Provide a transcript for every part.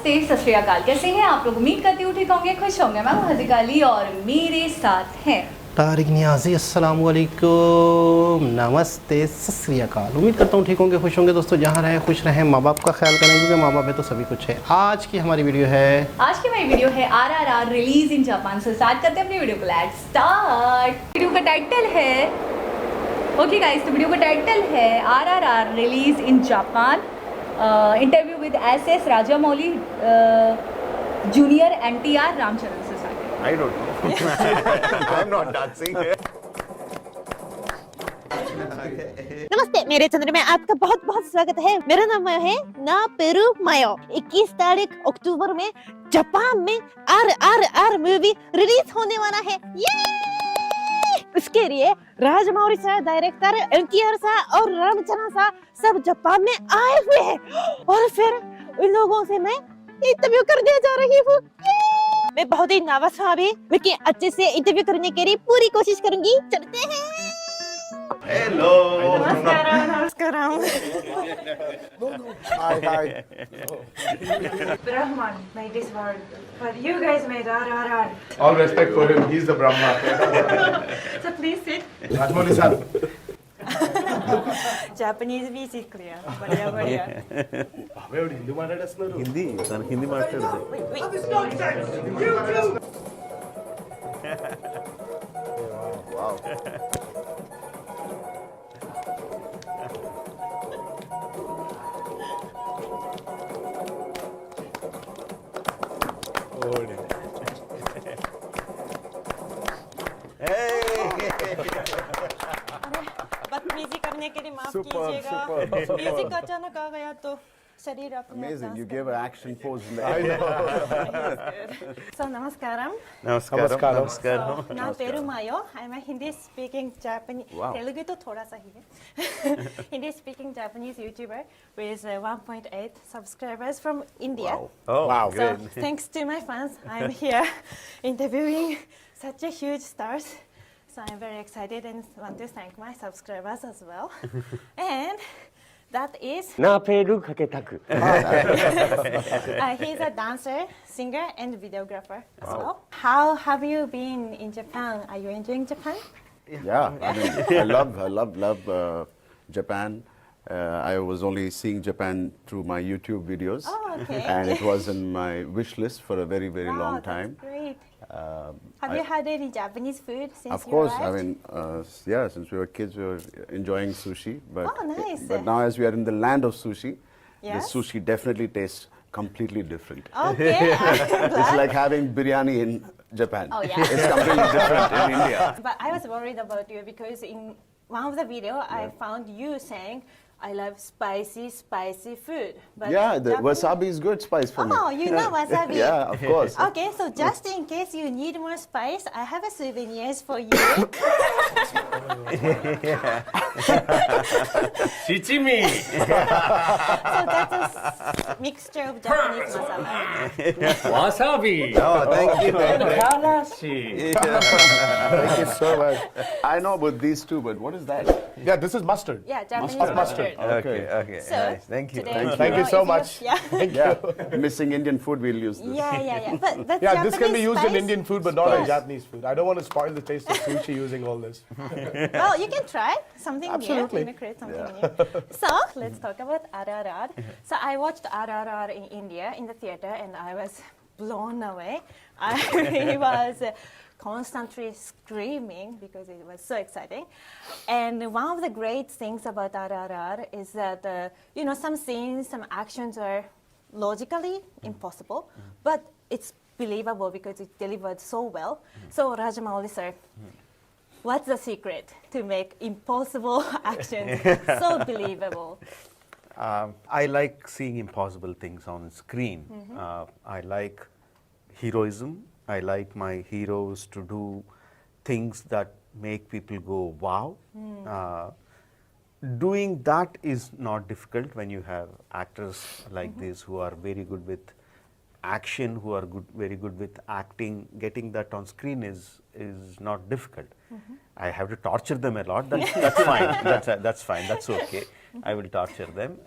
नमस्ते, सत श्री अकाल। कैसे हैं आप लोग? उम्मीद करती हूँ ठीक होंगे, खुश होंगे। मैं हूँ हज़ीकाली और मेरे साथ हैं तारिक नियाज़ी। अस्सलाम वालेकुम, नमस्ते, सत श्री अकाल। उम्मीद करता हूँ ठीक होंगे, खुश होंगे। दोस्तों जहाँ रहें खुश रहें, माँ बाप का ख्याल करें क्योंकि माँ बाप है तो सभी कुछ है। आज की हमारी वीडियो है RRR रिलीज इन जापान। से स्टार्ट करते हैं अपनी वीडियो को। Let's start. वीडियो का टाइटल है ओके गाइस, तो वीडियो का टाइटल है RRR release in Japan, interview with S.S. Rajamouli, junior NTR Ramcharan से start. I don't know. I'm not dancing. नमस्ते, मेरे चैनल में आपका बहुत बहुत स्वागत है। मेरा नाम मायो है, ना पेरू मायो। 21 तारीख अक्टूबर में जापान में RRR मूवी रिलीज होने वाला है। ये उसके लिए Rajamouli sir, director NTR sir और रामचरण सर सब जापान में आए हुए हैं और फिर उन लोगों से मैं इंटरव्यू करने जा रही हूँ। मैं बहुत ही नर्वस हूँ अभी, लेकिन अच्छे से इंटरव्यू करने के लिए पूरी कोशिश करूंगी। चलते हैं। Hello. नमस्कारम। Hi. Brahman made this world, but you guys made RRR. All respect for him, he's the Brahma. So please sit. Rajamouli sir. Japanese भी सीख लिया, बढ़िया बढ़िया. Avevadu Hindu maatladestunaru. Hindi, tanu Hindi మాట్లాడదు. Wow. बदतमीजी करने के लिए माफ Superb, कीजिएगा. superb. म्यूजिक अचानक आ गया तो शरीर अपने आप Amazing, डांस you कर gave an action pose in I there. know. So namaskaram. Namaskaram. Namaskaram. ना पेरू Mayo. I'm a Hindi speaking Japanese. Wow. Telugu तो थोड़ा सा ही है. Hindi speaking Japanese YouTuber with 1.8 subscribers from India. Wow. Oh, Wow. So great. thanks to my fans, I'm here interviewing such a huge stars. So I'm very excited and want to thank my subscribers as well. And that is, he's a dancer, singer, and videographer as well. How have you been in Japan? Are you enjoying Japan? Yeah, I mean, I love Japan. I was only seeing Japan through my YouTube videos. Oh, okay. And it was in my wish list for a very, very Wow, long that's time. great. Have you had any Japanese food since Of you course, I arrived? mean, yeah, since we were kids, we were enjoying sushi. But, Oh, nice. But now as we are in the land of sushi, Yes. the sushi definitely tastes completely different. Okay, I'm It's glad. like having biryani in Japan. Oh, yeah. It's completely different in India. But I was worried about you because in one of the video I found you saying, I love spicy food. But Yeah, the Japanese- wasabi is good spice for me. Oh, you know wasabi. Yeah, of course. Okay, so just in case you need more spice, I have a souvenirs for you. Shichimi! So that's a mixture of Japanese masala. Wasabi! Oh, thank you. Karashi! Thank you so much. I know about these two, but what is that? Yeah, this is mustard. Yeah, Japanese Mustard. mustard. Okay. So Thank you. today, Thank you know, so if much. Yeah. Yeah, missing Indian food, we'll use this. Yeah. But Yeah, this can be Japanese used in spice- Indian food, but not in Yes. Japanese food. I don't want to spoil the taste of sushi using all this. Well, you can try something Absolutely. new, create something new. So let's talk about RRR. So I watched RRR in India in the theater, and I was blown away. I was constantly screaming because it was so exciting. And one of the great things about RRR is that some scenes, some actions are logically impossible, but it's believable because it delivered so well. So Rajamouli sir, what's the secret to make impossible actions so believable? I like seeing impossible things on screen. I like heroism. I like my heroes to do things that make people go, wow. Doing that is not difficult when you have actors like this who are very good with action, who are very good with acting. Getting that on screen is not difficult. I have to torture them a lot. That's fine. That's fine. That's okay. I will torture them.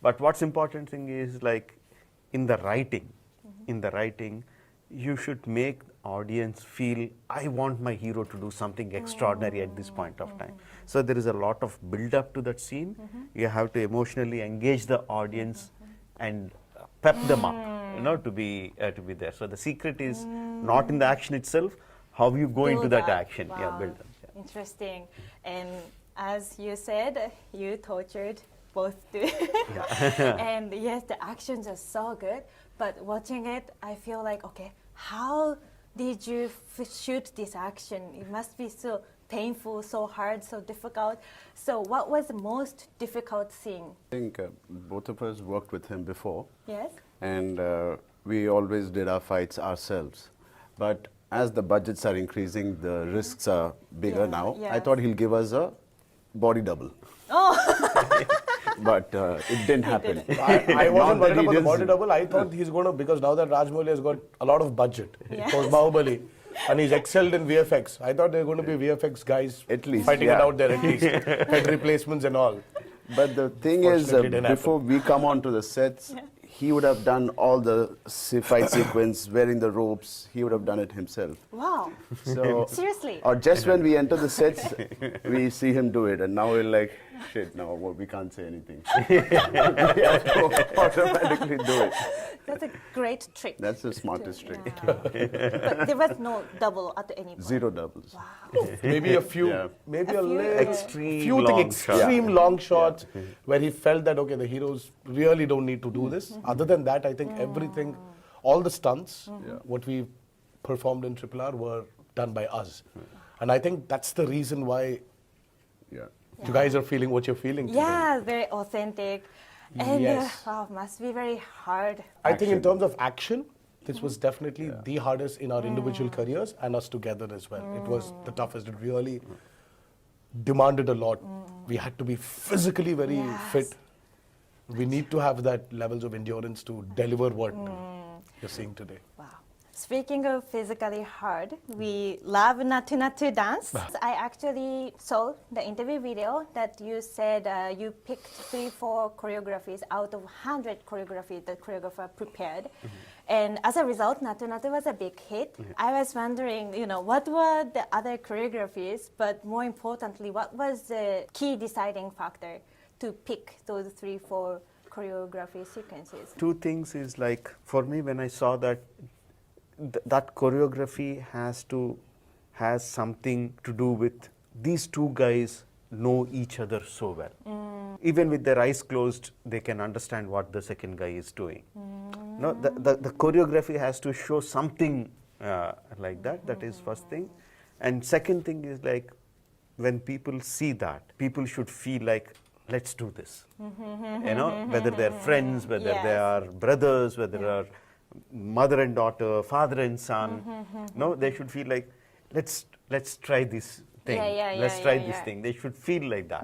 But what's important thing is, like, in the writing, you should make audience feel, I want my hero to do something extraordinary at this point of time. So there is a lot of build up to that scene. You have to emotionally engage the audience and pep them up, to be there. So the secret is not in the action itself, how you go into Build that up. action. Wow. Yeah, build up. Yeah. Interesting. And as you said, you tortured both two. And yes, the actions are so good. But watching it, I feel like, okay, how did you shoot this action? It must be so painful, so hard, so difficult. So what was the most difficult scene? I think both of us worked with him before. Yes? And we always did our fights ourselves. But as the budgets are increasing, the risks are bigger now. I yes. thought he'll give us a body double. But it didn't happen. I wasn't Not that worried he about the body doesn't- double. I thought he's going to, because now that Rajamouli has got a lot of budget, Yes. post Bahubali, and he's excelled in VFX. I thought there were going to be VFX guys At least, fighting it yeah. out there at least. Head replacements and all. But the thing is, Fortunately, it didn't before we come onto the sets, he would have done all the fight sequence, wearing the ropes. He would have done it himself. Wow. So, Seriously? or just when we enter the sets, we see him do it, and now we're like, shit, no, well, we can't say anything. We have to automatically do it. That's a great trick. That's the smartest trick. Yeah. But there was no double at any point. Zero doubles. Maybe a few, Yeah. maybe A a few, little, Extreme few long extreme long shots where he felt that, okay, the heroes really don't need to do this. Other than that, I think everything, all the stunts, what we performed in RRR were done by us. And I think that's the reason why Yeah. you guys are feeling what you're feeling today. Yeah, very authentic. And Yes. wow, must be very hard. I think in terms of action, this was definitely the hardest in our individual careers and us together as well. It was the toughest. It really demanded a lot. We had to be physically very Yes. fit. We need to have that levels of endurance to deliver what you're seeing today. Wow. Speaking of physically hard, we love Natu Natu dance. I actually saw the interview video that you said you picked 3-4 choreographies out of 100 choreographies the choreographer prepared. And as a result, Natu Natu was a big hit. I was wondering, what were the other choreographies, but more importantly, what was the key deciding factor to pick those 3-4 choreography sequences? Two things is like, for me, when I saw that that choreography has something to do with these two guys know each other so well. Even with their eyes closed, they can understand what the second guy is doing. No, the choreography has to show something like that. That is first thing. And second thing is like, when people see that, people should feel like, let's do this. Whether they're friends, whether they are brothers, whether they are mother and daughter, father and son. No, they should feel like, let's try this thing. Let's try this thing. They should feel like that.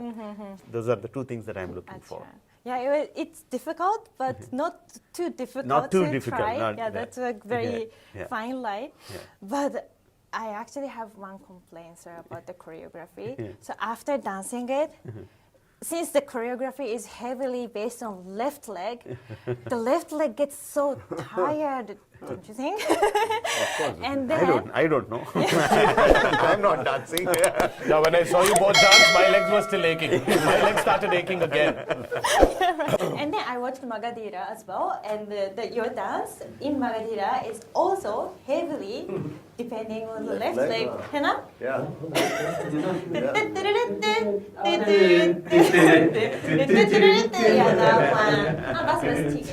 Those are the two things that I'm looking for. Yeah, it's difficult, but not too difficult Not too to difficult, try. not Yeah, that. that's a very Yeah. fine line. Yeah. But I actually have one complaint, sir, about the choreography. Yeah. So after dancing it, since the choreography is heavily based on left leg, the left leg gets so tired, don't you think? And then I don't know. I'm not dancing. Now, when I saw you both dance, my legs were still aching. My legs started aching again. And then I watched Magadira as well, and your dance in Magadira is also heavily depending on the left leg. Hena? Yeah. Yeah, that one. That's rustic.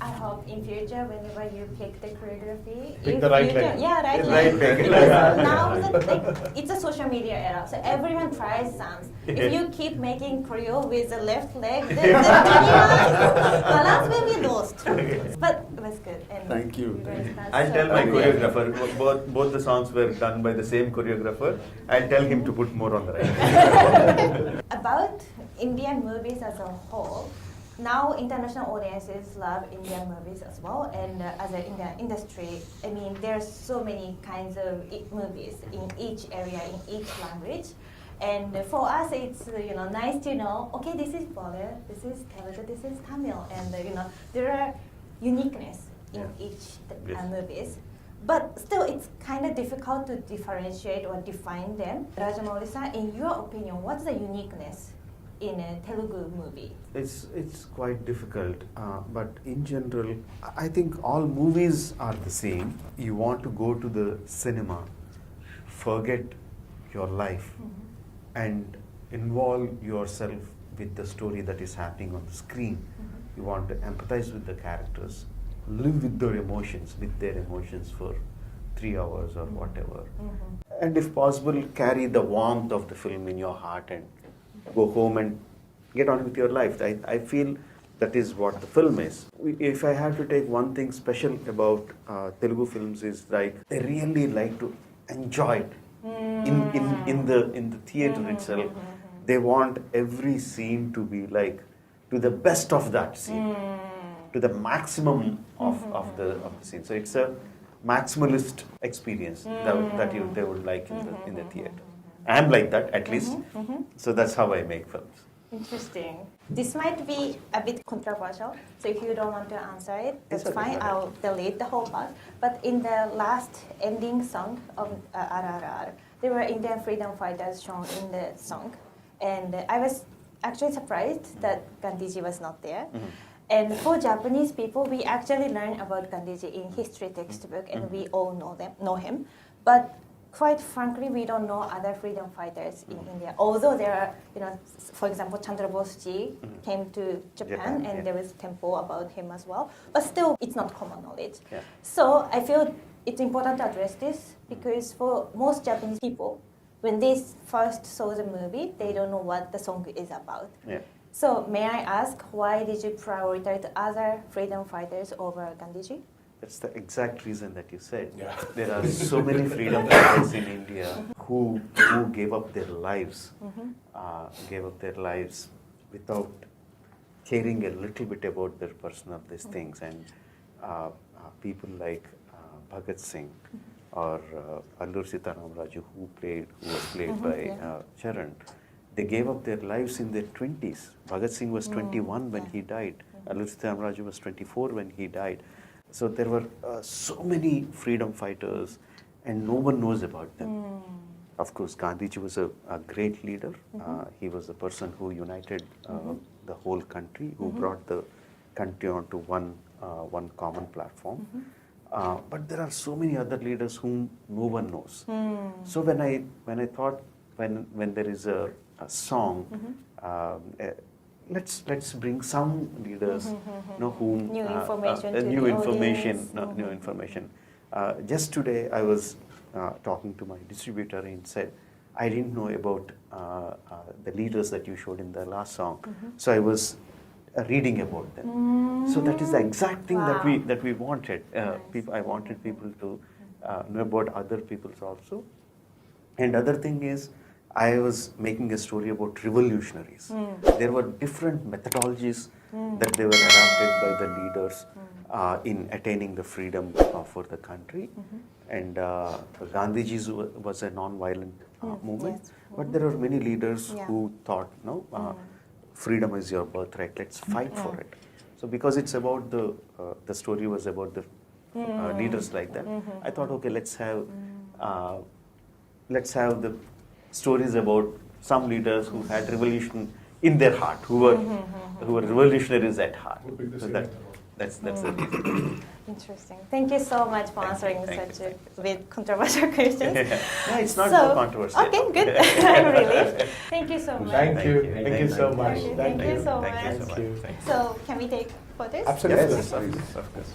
I hope in future, whenever you pick the choreography, Pick the right you leg. Yeah, right Right leg. leg. Because now it's a social media era, so everyone tries dance. If you keep making choreo with the left leg, then balance will be lost. But it was good. And Thank you. guys danced I'll so tell my well. choreographer, both the songs were done by the same choreographer. I'll tell him to put more on the right. About Indian movies as a whole, now international audiences love Indian movies as well, and as an Indian industry, I mean, there are so many kinds of movies in each area, in each language. And for us, it's nice to know. Okay, this is Bollywood, this is Telugu, this is Tamil, and there are uniqueness in each movies. But still, it's kind of difficult to differentiate or define them. Rajamouli-san, in your opinion, what's the uniqueness in a Telugu movie? It's quite difficult, but in general, I think all movies are the same. You want to go to the cinema, forget your life, and involve yourself with the story that is happening on the screen. You want to empathize with the characters, live with their emotions for 3 hours or whatever. And if possible, carry the warmth of the film in your heart and go home and get on with your life. I feel that is what the film is. If I have to take one thing special about Telugu films is like they really like to enjoy it in the theater itself. They want every scene to be like to the best of that scene, to the maximum of the scene. So it's a maximalist experience that they would like in the theater. I'm like that at least. So that's how I make films. Interesting. This might be a bit controversial, so if you don't want to answer it, that's It's okay, fine. go ahead. I'll delete the whole part. But in the last ending song of RRR, there were Indian freedom fighters shown in the song, and I was actually surprised that Gandhiji was not there. And for Japanese people, we actually learn about Gandhiji in history textbook, and we all know him. But quite frankly, we don't know other freedom fighters in India. Although there are, for example, Chandra Bose-ji came to Japan, and there was temple about him as well. But still, it's not common knowledge. Yeah. So I feel it's important to address this because for most Japanese people, when they first saw the movie, they don't know what the song is about. Yeah. So may I ask, why did you prioritize other freedom fighters over Gandhiji? That's the exact reason that you said. Yeah. There are so many freedom fighters in India who gave up their lives, without caring a little bit about their personal things. And people like Bhagat Singh or Allur Sitaram-Raju, who was played by Charan, they gave up their lives in their 20s. Bhagat Singh was 21 when he died. Allur Sitaram-Raju was 24 when he died. So there were so many freedom fighters, and no one knows about them. Of course, Gandhiji was a great leader. He was the person who united the whole country, who brought the country onto one common platform. But there are so many other leaders whom no one knows. So when I thought when there is a song, let's bring some leaders, whom New information to new the information, audience. new information. Just today, I was talking to my distributor and said, I didn't know about the leaders that you showed in the last song, so I was reading about them. So that is the exact thing that we wanted. I wanted people to know about other people's also. And other thing is, I was making a story about revolutionaries. There were different methodologies that they were adopted by the leaders in attaining the freedom for the country. And Gandhiji's was a non-violent movement. Yes. But there are many leaders who thought, freedom is your birthright, let's fight for it. So because it's about the story was about the leaders like that, I thought, okay, let's have the stories about some leaders who had revolution in their heart, who were revolutionaries at heart. So that's the reason. Interesting. Thank you so much for answering Thank such you. a bit controversial questions. Yeah, it's not so controversial. Okay, good. I'm relieved. Thank you so much. Thank you so much. Thank you so much. Thank you so much. Thank you. So, can we take photos? Absolutely. Yes, of course.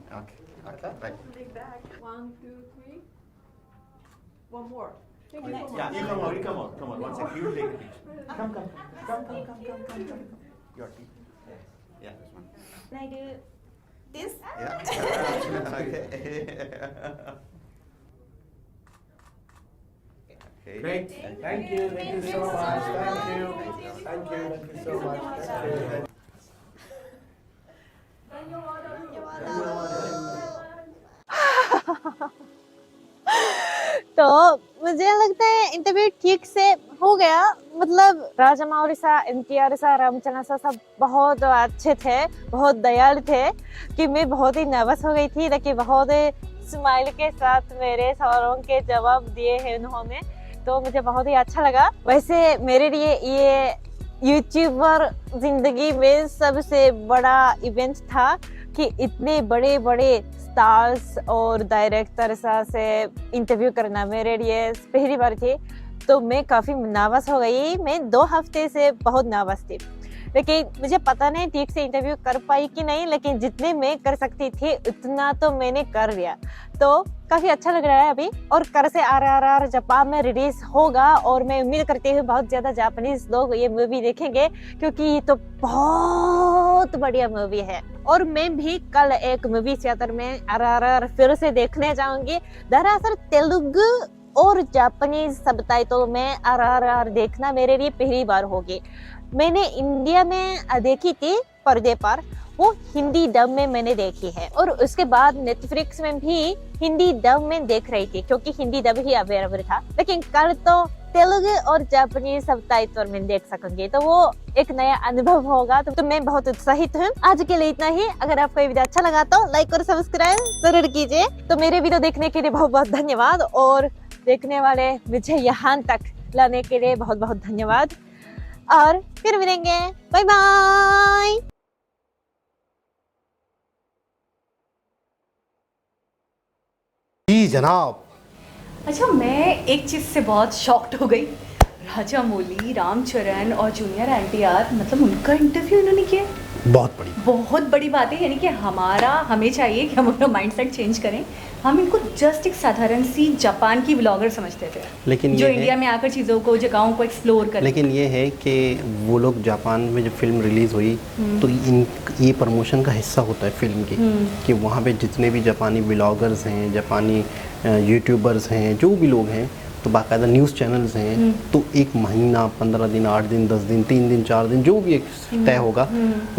Okay, right. Back. 1, 2, 3. One more. Thank you so much. Yeah, you come on. One second, you take a picture. Come. Your team. Yeah, this one. Can I do this? Yeah. Okay. Great. Thank you so much. Thank you so much. Thank you. तो मुझे लगता है interview ठीक से हो गया। मतलब राजामौली सा, NTR सा, रामचरण सा सब बहुत अच्छे थे, बहुत दयालु थे कि मैं बहुत ही नर्वस हो गई थी, लेकिन बहुत स्माइल के साथ मेरे सवालों के जवाब दिए हैं उन्होंने, तो मुझे बहुत ही अच्छा लगा। वैसे मेरे लिए ये यूट्यूबर जिंदगी में सबसे बड़ा इवेंट था कि इतने बड़े बड़े स्टार्स और डायरेक्टर से इंटरव्यू करना मेरे लिए पहली बार थी, तो मैं काफ़ी नर्वस हो गई। मैं 2 हफ्ते से बहुत नर्वस थी, लेकिन मुझे पता नहीं ठीक से इंटरव्यू कर पाई कि नहीं, लेकिन जितने मैं कर सकती थी उतना तो मैंने कर लिया, तो काफ़ी अच्छा लग रहा है अभी। और कल से RRR जापान में रिलीज होगा और मैं उम्मीद करती हूँ बहुत ज़्यादा जापानीज लोग ये मूवी देखेंगे, क्योंकि ये तो बहुत बढ़िया मूवी है। और मैं भी कल एक मूवी थिएटर में RRR फिर से देखने जाऊंगी। दरअसल तेलुगु और जापानीज सबटाइटल में RRR देखना मेरे लिए पहली बार होगी। मैंने इंडिया में देखी थी पर्दे पर, वो हिंदी डब में मैंने देखी है, और उसके बाद नेटफ्लिक्स में भी हिंदी डब में देख रही थी, क्योंकि हिंदी डब ही अवेलेबल था। लेकिन कल तो तेलुगु और जापानीज सबटाइटल में देख सकेंगे, तो वो एक नया अनुभव होगा। तो मैं बहुत उत्साहित हूँ। आज के लिए इतना ही। अगर आपको ये वीडियो अच्छा लगा तो लाइक और सब्सक्राइब जरूर कीजिए। तो मेरे वीडियो देखने के लिए बहुत बहुत धन्यवाद, और देखने वाले मुझे यहाँ तक लाने के लिए बहुत बहुत धन्यवाद, और फिर मिलेंगे। Bye bye. जी जनाब। अच्छा, मैं एक चीज़ से बहुत शॉक्ड हो गई। राजामौली, रामचरण और जूनियर NTR, मतलब उनका इंटरव्यू इन्होंने किया। बहुत बड़ी बात है। यानी कि हमें चाहिए कि हम अपना माइंडसेट चेंज करें। हम इनको जस्ट एक साधारण सी जापान की व्लॉगर समझते थे, लेकिन जो ये इंडिया में आकर चीज़ों को, जगहों को एक्सप्लोर कर। लेकिन ये है कि वो लोग जापान में जब फिल्म रिलीज़ हुई तो ये प्रमोशन का हिस्सा होता है फिल्म की, कि वहाँ पे जितने भी जापानी व्लॉगर्स हैं, जापानी यूट्यूबर्स हैं, जो भी लोग हैं, तो बाकायदा न्यूज़ चैनल्स हैं, तो 1 महीना, 15 दिन, 8 दिन, 10 दिन, 3 दिन, 4 दिन, जो भी एक तय होगा,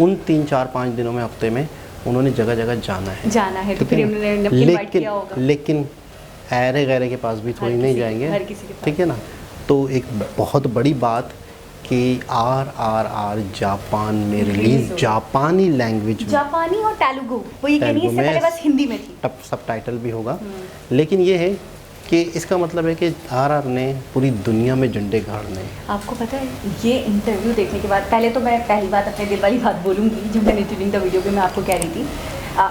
उन 3, 4, 5 दिनों में, हफ्ते में उन्होंने जगह जगह जाना है। तो फिर उन्होंने इनवाइट किया होगा। लेकिन ऐरे गैरे के पास भी थोड़ी नहीं जाएंगे, हर किसी के पास। ठीक है ना। तो एक बहुत बड़ी बात कि RRR जापान में रिलीज, जापानी लैंग्वेज में, जापानी और तेलुगु, वो ये कह रही है, इससे पहले बस हिंदी में थी। सब टाइटल भी होगा। लेकिन ये है कि इसका मतलब है कि RRR ने पूरी दुनिया में झंडे गाड़ने हैं। आपको पता है, ये इंटरव्यू देखने के बाद, पहले तो मैं पहली बात अपने दिल वाली बात बोलूँगी, जो मैंने ड्यूरिंग द वीडियो पे मैं आपको कह रही थी।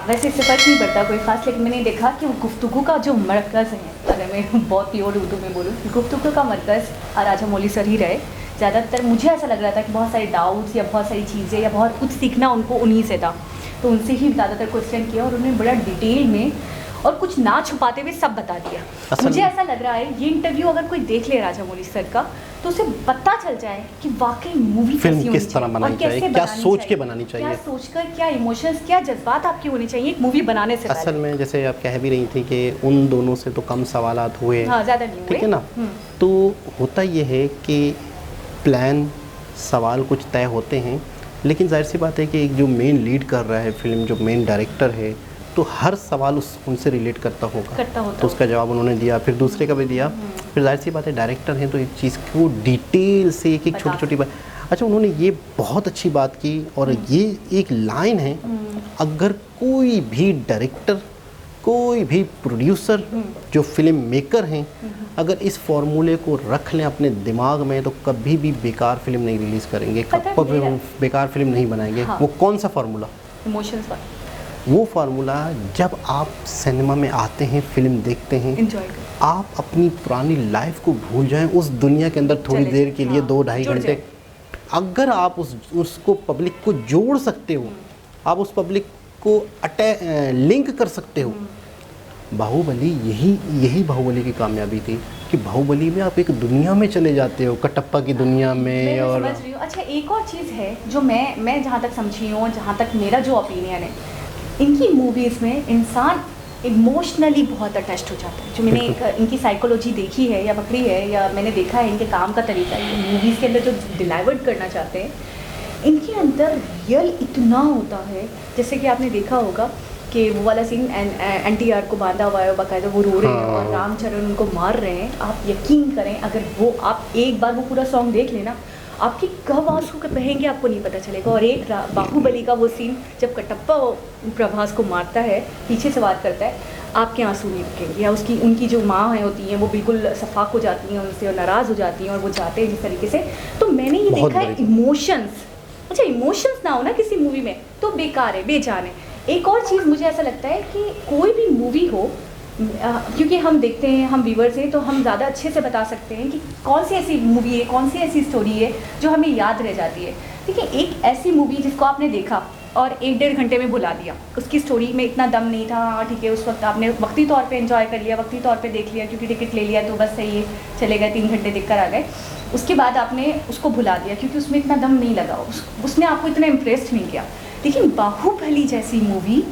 वैसे इससे फर्क नहीं पड़ता कोई खास, लेकिन मैंने देखा कि वो गुफ्तगू का जो मरकज़ है, अगर मैं बहुत प्योर उर्दू में बोलूँ, गुफ्तगू का मरकज़ राजामौली सर ही रहे। ज़्यादातर मुझे ऐसा लग रहा था कि बहुत सारे डाउट्स या बहुत सारी चीज़ें या बहुत कुछ सीखना उनको उन्हीं से था, तो उनसे ही ज़्यादातर क्वेश्चन किया, और उन्होंने बड़ा डिटेल में और कुछ ना छुपाते हुए सब बता दिया। मुझे ऐसा लग रहा है ये इंटरव्यू अगर कोई देख ले राजामौली सर का, तो उसे पता चल जाए कि वाकई मूवी फिल्म किस तरह बनानी चाहिए, क्या सोच के बनानी चाहिए, क्या सोचकर, क्या इमोशंस, क्या जज्बात आपके होने चाहिए एक मूवी बनाने से असल में। जैसे आप कह भी रही थी कि उन दोनों से तो कम सवालात हुए, हाँ, ज़्यादा नहीं हुए, ठीक है ना। तो होता ये है कि प्लान, सवाल कुछ तय होते हैं, लेकिन जाहिर सी बात है कि एक जो मेन लीड कर रहा है फिल्म, जो मेन डायरेक्टर है, तो हर सवाल उनसे रिलेट करता होगा, तो उसका जवाब उन्होंने दिया, फिर दूसरे का भी दिया, फिर जाहिर सी बात है डायरेक्टर हैं तो एक चीज़ को डिटेल से एक छोटी छोटी बात। अच्छा, उन्होंने ये बहुत अच्छी बात की, और ये एक लाइन है, अगर कोई भी डायरेक्टर, कोई भी प्रोड्यूसर, जो फिल्म मेकर हैं, अगर इस फॉर्मूले को रख लें अपने दिमाग में, तो कभी भी बेकार फिल्म नहीं रिलीज़ करेंगे, कभी बेकार फिल्म नहीं बनाएंगे। वो कौन सा फार्मूला? इमोशंस वाला। वो फार्मूला, जब आप सिनेमा में आते हैं, फिल्म देखते हैं, एंजॉय करें, आप अपनी पुरानी लाइफ को भूल जाएं, उस दुनिया के अंदर थोड़ी देर के लिए, 2-2.5 घंटे, अगर आप उसको पब्लिक को जोड़ सकते हो, आप उस पब्लिक को लिंक कर सकते हो। बाहुबली, यही बाहुबली की कामयाबी थी कि बाहुबली में आप एक दुनिया में चले जाते हो, कटप्पा की दुनिया में। और समझ रही हूँ। अच्छा, एक और चीज़ है जो मैं जहाँ तक समझी हूँ, जहाँ तक मेरा जो ओपिनियन है, इनकी मूवीज़ में इंसान इमोशनली बहुत अटैच्ड हो जाता है। जो मैंने इनकी साइकोलॉजी देखी है या पकड़ी है, या मैंने देखा है इनके काम का तरीका है, मूवीज़ के अंदर जो डिलीवर्ड करना चाहते हैं, इनके अंदर रियल इतना होता है, जैसे कि आपने देखा होगा कि वो वाला सीन NTR को बांधा हुआ है, बाकायदा वो रो रहे हैं और रामचरण उनको मार रहे हैं। आप यकीन करें, अगर वो आप एक बार वो पूरा सॉन्ग देख लेना, आपकी कब आंसू के बहेंगे आपको नहीं पता चलेगा। और एक बाहुबली का वो सीन जब कटप्पा प्रभास को मारता है, पीछे से वार करता है, आपके आंसू नहीं रुकेंगे। या उसकी उनकी जो माँ है होती हैं वो बिल्कुल सफाक हो जाती हैं उनसे और नाराज़ हो जाती हैं और वो जाते हैं जिस तरीके से। तो मैंने ये देखा है इमोशंस, अच्छा इमोशंस ना हो ना किसी मूवी में तो बेकार है, बेजान है। एक और चीज़ मुझे ऐसा लगता है कि कोई भी मूवी हो, क्योंकि हम देखते हैं, हम व्यूवर्स हैं, तो हम ज़्यादा अच्छे से बता सकते हैं कि कौन सी ऐसी मूवी है, कौन सी ऐसी स्टोरी है जो हमें याद रह जाती है। देखिए, एक ऐसी मूवी जिसको आपने देखा और 1-1.5 घंटे में भुला दिया, उसकी स्टोरी में इतना दम नहीं था, हाँ ठीक है, उस वक्त आपने वक्ती तौर पे एंजॉय कर लिया, वक्ती तौर पे देख लिया क्योंकि टिकट ले लिया तो बस सही है, चले गए 3 घंटे देख कर आ गए। उसके बाद आपने उसको भुला दिया क्योंकि उसमें इतना दम नहीं लगा, उसने आपको इतना इम्प्रेस नहीं किया। लेकिन बाहुबली जैसी मूवी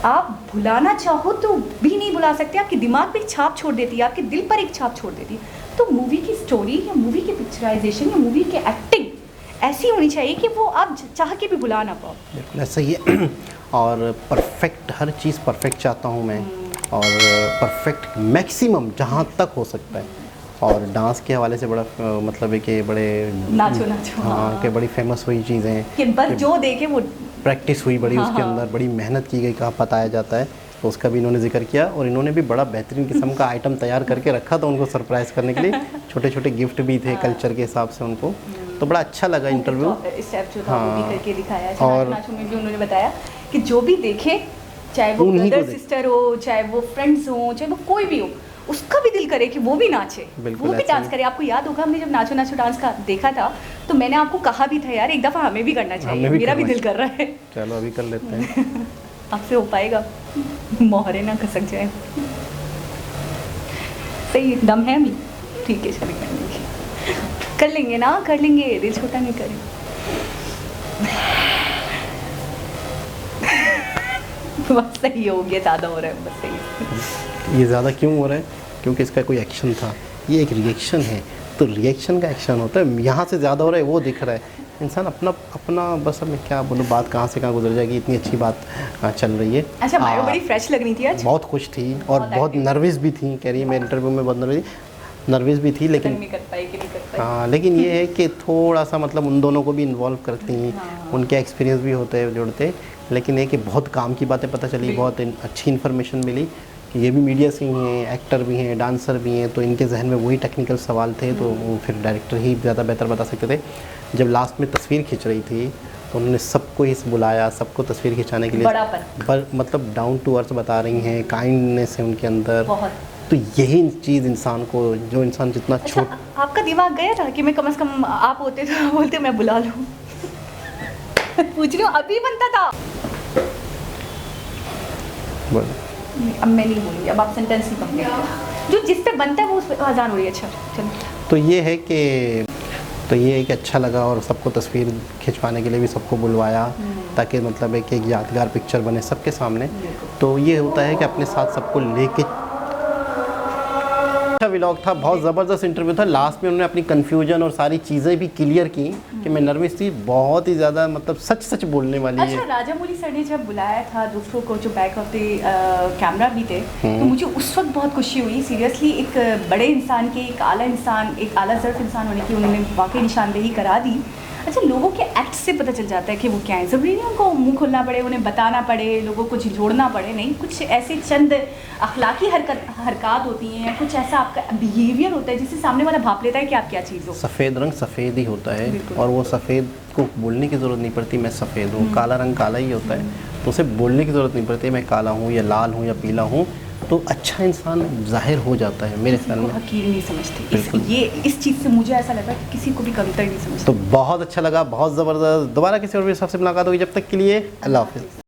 आप भुलाना चाहो तो भी नहीं भुला सकते, आपके दिमाग पे एक छाप छोड़ देती है, आपके दिल पर एक छाप छोड़ देती है। तो मूवी की स्टोरी या मूवी की पिक्चराइजेशन या मूवी की एक्टिंग ऐसी होनी चाहिए कि वो आप चाह के भी भुला ना पाओ। बिल्कुल ऐसा ही है। और परफेक्ट, हर चीज़ परफेक्ट चाहता हूँ मैं, और परफेक्ट मैक्सिमम जहाँ तक हो सकता है। और डांस के हवाले से बड़ा मतलब है कि बड़े नाचो हाँ कि बड़ी फेमस हुई चीज़ें हैं कि बस जो देखे वो प्रैक्टिस हुई बड़ी, उसके अंदर बड़ी मेहनत की गई, कहाँ बताया जाता है, तो उसका भी इन्होंने जिक्र किया। और इन्होंने भी बड़ा बेहतरीन किस्म का आइटम तैयार करके रखा था उनको सरप्राइज़ करने के लिए। छोटे छोटे गिफ्ट भी थे कल्चर के हिसाब से उनको, तो बड़ा अच्छा लगा इंटरव्यू। स्टेप जो था वो भी करके दिखाया। और नाचो में भी उन्होंने बताया कि जो भी देखे, चाहे वो ब्रदर सिस्टर हो, चाहे वो फ्रेंड्स हो, चाहे वो कोई भी हो, उसका भी दिल करे कि वो भी नाचे, वो भी डांस करे। आपको याद होगा हमने जब नाचो नाचो डांस का देखा था तो मैंने आपको कहा भी था यार एक दफ़ा हमें भी करना चाहिए, मेरा भी दिल कर रहा है। चलो अभी कर लेते हैं। आपसे हो पाएगा? मोहरे ना खसक जाए। सही दम है अभी, ठीक है चलिए कर लेंगे ना, कर लेंगे, दिल छोटा नहीं करें। बस सही हो गया, ज़्यादा हो रहा है, बस सही। ये ज़्यादा क्यों हो रहा है? क्योंकि इसका कोई एक्शन था, ये एक रिएक्शन है, तो रिएक्शन का एक्शन होता है। यहाँ से ज़्यादा हो रहा है वो दिख रहा है। इंसान अपना अपना बस, अब मैं क्या बोलूँ, बात कहाँ से कहाँ गुजर जाएगी, इतनी अच्छी बात चल रही है। अच्छा, मायो बड़ी फ्रेश लग रही थी आज, बहुत खुश थी और बहुत नर्वस भी थी, कह रही है मैं इंटरव्यू में बहुत नर्वस भी थी, लेकिन नहीं कर पाई कि नहीं कर पाई। हाँ, लेकिन ये है कि थोड़ा सा मतलब उन दोनों को भी इन्वॉल्व करती हैं, उनके एक्सपीरियंस भी होते हैं जुड़ते, लेकिन ये कि बहुत काम की बातें पता चली, बहुत अच्छी इन्फॉर्मेशन मिली कि ये भी मीडिया से ही हैं, एक्टर भी हैं, डांसर भी हैं, तो इनके जहन में वही टेक्निकल सवाल थे, तो वो फिर डायरेक्टर ही ज़्यादा बेहतर बता सकते थे। जब लास्ट में तस्वीर खींच रही थी तो उन्होंने सबको ही बुलाया, सबको तस्वीर खिंचाने के लिए, मतलब डाउन टू अर्थ बता रही हैं, काइंडनेस है उनके अंदर। तो यही चीज़ इंसान को, जो इंसान जितना छोट। आपका दिमाग गया था कि मैं कम से कम आप होते तो बोलते मैं बुला लूँ? पूछ रही हूँ, अभी बनता था। अब मैं नहीं बोलूँगी, अब आप सेंटेंस ही कंप्लीट करें। जो जिस पे बनता है वो उस पर आज़ान हो रही है। अच्छा चलो, तो ये है कि अच्छा लगा और सबको तस्वीर खिंचवाने के लिए भी सबको बुलवाया, ताकि मतलब है कि एक यादगार पिक्चर बने सबके सामने। तो ये होता है कि अपने साथ सबको लेके। अच्छा व्लॉग था, बहुत ज़बरदस्त इंटरव्यू था। लास्ट में उन्होंने अपनी कन्फ्यूजन और सारी चीज़ें भी क्लियर की कि मैं नर्वस थी, बहुत ही ज़्यादा मतलब सच बोलने वाली है। अच्छा, राजामौली सर ने जब बुलाया था दूसरों को जो बैक ऑफ द कैमरा भी थे, तो मुझे उस वक्त बहुत खुशी हुई सीरियसली। एक बड़े इंसान के, एक आला इंसान, एक आला ज़र्फ इंसान होने की उन्होंने वाकई निशानदेही करा दी। अच्छा, लोगों के एक्ट से पता चल जाता है कि वो क्या है। ज़रूरी नहीं उनको मुंह खोलना पड़े, उन्हें बताना पड़े, लोगों को झिझोड़ना पड़े, नहीं। कुछ ऐसे चंद अखलाकी हरकत होती हैं, कुछ ऐसा आपका बिहेवियर होता है जिससे सामने वाला भाप लेता है कि आप क्या चीज़ हो। सफ़ेद रंग सफ़ेद ही होता है, और वो सफ़ेद को बोलने की ज़रूरत नहीं पड़ती मैं सफ़ेद हूँ। काला रंग काला ही होता है, तो उसे बोलने की ज़रूरत नहीं पड़ती मैं काला हूँ या लाल हूँ या पीला हूँ, तो अच्छा इंसान जाहिर हो जाता है मेरे ख्याल में। हकीर नहीं समझते इस चीज़ से मुझे ऐसा लगा कि किसी को भी कमतर नहीं समझते। तो बहुत अच्छा लगा, बहुत ज़बरदस्त। दोबारा किसी और भी सबसे मुलाकात होगी, जब तक के लिए अल्लाह हाफ़िज़।